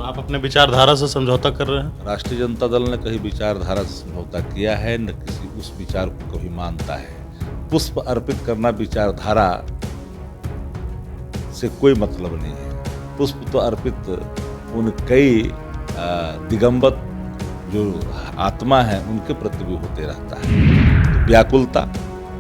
आप अपने विचारधारा से समझौता कर रहे हैं? राष्ट्रीय जनता दल ने कहीं विचारधारा से समझौता किया है, न किसी उस विचार को कभी मानता है। पुष्प अर्पित करना विचारधारा से कोई मतलब नहीं है। पुष्प तो अर्पित उन कई दिगंबर जो आत्मा है उनके प्रति भी होते रहता है। तो व्याकुलता,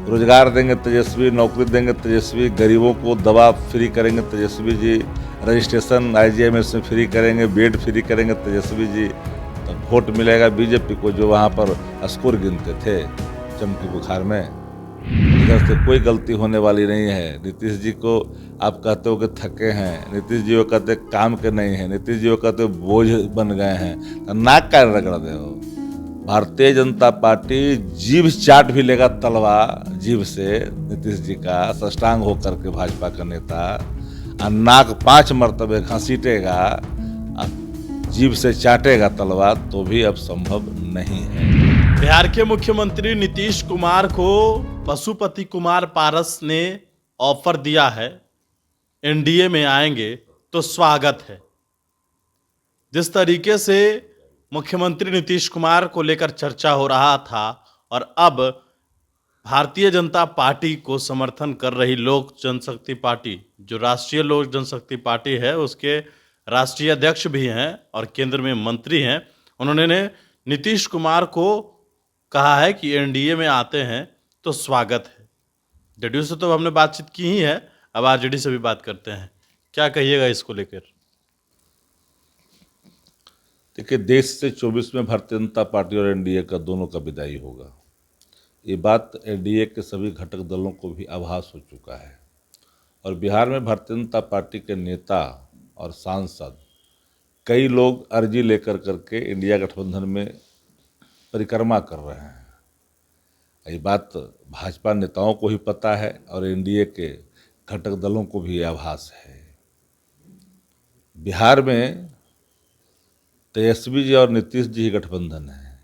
रोजगार देंगे तेजस्वी, नौकरी देंगे तेजस्वी, गरीबों को दवा फ्री करेंगे तेजस्वी जी, रजिस्ट्रेशन IGMS में फ्री करेंगे, बेड फ्री करेंगे तेजस्वी जी, तो वोट मिलेगा बीजेपी को जो वहाँ पर स्कोर गिनते थे चमकी बुखार में। इधर से कोई गलती होने वाली नहीं है। नीतीश जी को आप कहते हो कि थके हैं, नीतीश जी को कहते काम के नहीं है, नीतीश जी को कहते बोझ बन गए हैं, तो नाक का रगड़ दे हो। भारतीय जनता पार्टी जीभ चाट भी लेगा तलवा जीभ से नीतीश जी का, सष्टांग होकर के भाजपा का नेता, और नाक 5 मरतबे घसीटेगा, जीभ से चाटेगा तलवा, तो भी अब संभव नहीं है। बिहार के मुख्यमंत्री नीतीश कुमार को पशुपति कुमार पारस ने ऑफर दिया है, NDA में आएंगे तो स्वागत है। जिस तरीके से मुख्यमंत्री नीतीश कुमार को लेकर चर्चा हो रहा था और अब भारतीय जनता पार्टी को समर्थन कर रही लोक जनशक्ति पार्टी, जो राष्ट्रीय लोक जनशक्ति पार्टी है, उसके राष्ट्रीय अध्यक्ष भी हैं और केंद्र में मंत्री हैं, उन्होंने नीतीश कुमार को कहा है कि NDA में आते हैं तो स्वागत है। जेडीयू से तो हमने बातचीत की ही है, अब आरजेडी से भी बात करते हैं। क्या कहिएगा इसको लेकर? देखिए, देश से 24 में भारतीय जनता पार्टी और NDA का दोनों का विदाई होगा। ये बात NDA के सभी घटक दलों को भी आभास हो चुका है और बिहार में भारतीय जनता पार्टी के नेता और सांसद कई लोग अर्जी लेकर करके इंडिया गठबंधन में परिक्रमा कर रहे हैं। ये बात भाजपा नेताओं को ही पता है और NDA के घटक दलों को भी आभास है। बिहार में तेजस्वी जी और नीतीश जी ही गठबंधन है।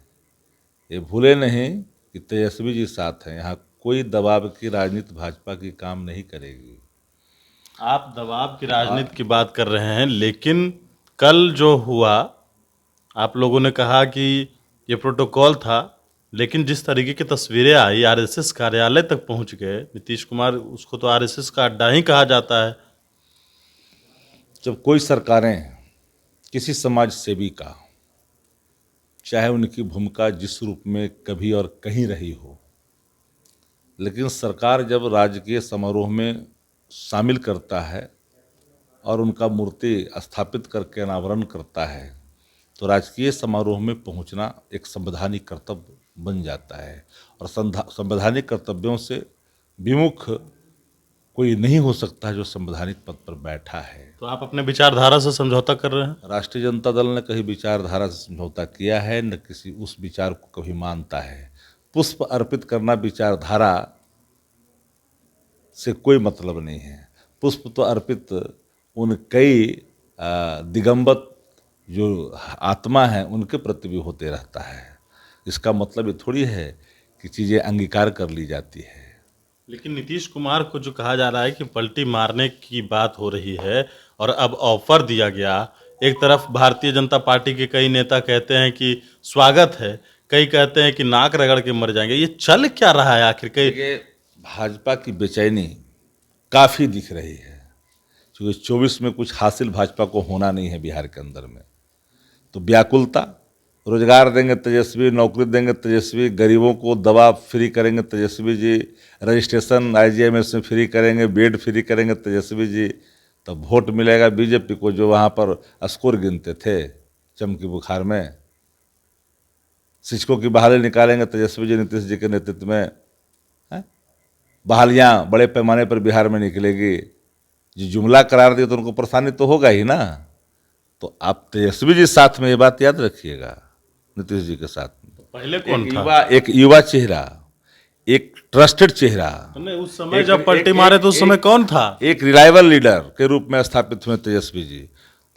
ये भूले नहीं कि तेजस्वी जी साथ हैं। यहाँ कोई दबाव की राजनीति भाजपा की काम नहीं करेगी। आप दबाव की राजनीति की बात कर रहे हैं, लेकिन कल जो हुआ, आप लोगों ने कहा कि ये प्रोटोकॉल था, लेकिन जिस तरीके की तस्वीरें आई, RSS कार्यालय तक पहुंच गए नीतीश कुमार, उसको तो RSS का अड्डा ही कहा जाता है। जब कोई सरकारें किसी समाज सेवी का, चाहे उनकी भूमिका जिस रूप में कभी और कहीं रही हो, लेकिन सरकार जब राजकीय समारोह में शामिल करता है और उनका मूर्ति स्थापित करके अनावरण करता है, तो राजकीय समारोह में पहुंचना एक संवैधानिक कर्तव्य बन जाता है और संवैधानिक कर्तव्यों से विमुख कोई नहीं हो सकता जो संवैधानिक पद पर बैठा है। तो आप अपने विचारधारा से समझौता कर रहे हैं? राष्ट्रीय जनता दल ने कहीं विचारधारा से समझौता किया है, न किसी उस विचार को कभी मानता है। पुष्प अर्पित करना विचारधारा से कोई मतलब नहीं है। पुष्प तो अर्पित उन कई दिगंबर जो आत्मा है उनके प्रति भी होते रहता है। इसका मतलब ये थोड़ी है कि चीज़ें अंगीकार कर ली जाती है। लेकिन नीतीश कुमार को जो कहा जा रहा है कि पलटी मारने की बात हो रही है और अब ऑफर दिया गया, एक तरफ भारतीय जनता पार्टी के कई नेता कहते हैं कि स्वागत है, कई कहते हैं कि नाक रगड़ के मर जाएंगे। ये चल क्या रहा है आखिर? कई भाजपा की बेचैनी काफ़ी दिख रही है, क्योंकि 24 में कुछ हासिल भाजपा को होना नहीं है बिहार के अंदर में। तो व्याकुलता, रोजगार देंगे तेजस्वी, नौकरी देंगे तेजस्वी, गरीबों को दवा फ्री करेंगे तेजस्वी जी, रजिस्ट्रेशन IGMS में फ्री करेंगे, बेड फ्री करेंगे तेजस्वी जी, तो वोट मिलेगा बीजेपी को जो वहाँ पर स्कोर गिनते थे चमकी बुखार में। शिक्षकों की बहाली निकालेंगे तेजस्वी जी नीतीश जी के नेतृत्व में। बहालियाँ बड़े पैमाने पर बिहार में निकलेगी। जो जुमला करार दिया तो उनको परेशानी तो होगा ही ना। तो आप तेजस्वी जी साथ में ये बात याद रखिएगा, नीतीश जी के साथ में पहले कौन था? एक युवा चेहरा, एक ट्रस्टेड चेहरा। नहीं, उस समय जब पलटी मारे तो उस समय कौन था? एक रिलायबल लीडर के रूप में स्थापित हुए तेजस्वी जी।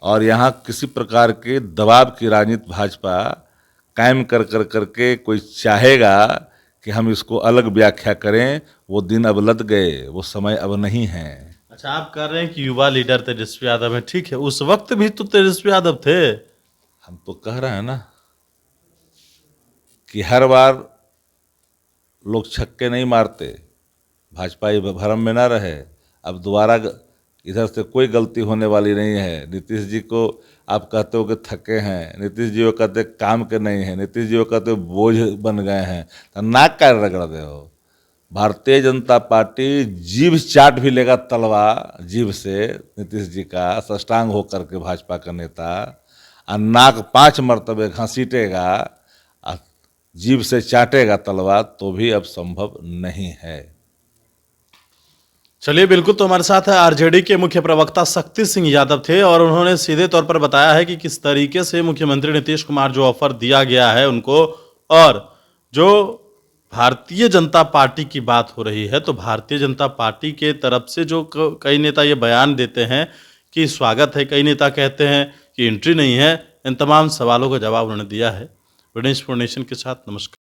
और यहाँ किसी प्रकार के दबाव की राजनीति भाजपा कायम कर करके कोई चाहेगा कि हम इसको अलग व्याख्या करें, वो दिन अब लद गए, वो समय अब नहीं है। अच्छा, आप कह रहे हैं कि युवा लीडर तेजस्वी यादव है, ठीक है, उस वक्त भी तो तेजस्वी यादव थे। हम तो कह रहे हैं ना कि हर बार लोग छक्के नहीं मारते, भाजपा ये भ्रम में ना रहे। अब दोबारा इधर से कोई गलती होने वाली नहीं है। नीतीश जी को आप कहते हो कि थके हैं, नीतीश जी को कहते काम के नहीं है, नीतीश जी को कहते बोझ बन गए हैं, तो नाक का रगड़ दे हो। भारतीय जनता पार्टी जीभ चाट भी लेगा तलवा जीभ से, नीतीश जी का सष्टांग होकर के भाजपा का नेता, और नाक 5 मरतबे घसीटेगा, और जीभ से चाटेगा तलवा, तो भी अब संभव नहीं है। चलिए, बिल्कुल, तो हमारे साथ आरजेडी के मुख्य प्रवक्ता शक्ति सिंह यादव थे और उन्होंने सीधे तौर पर बताया है कि किस तरीके से मुख्यमंत्री नीतीश कुमार जो ऑफर दिया गया है उनको, और जो भारतीय जनता पार्टी की बात हो रही है, तो भारतीय जनता पार्टी के तरफ से जो कई नेता ये बयान देते हैं कि स्वागत है, कई नेता कहते हैं कि एंट्री नहीं है, इन तमाम सवालों का जवाब उन्होंने दिया है। विनेश नेशन के साथ, नमस्कार।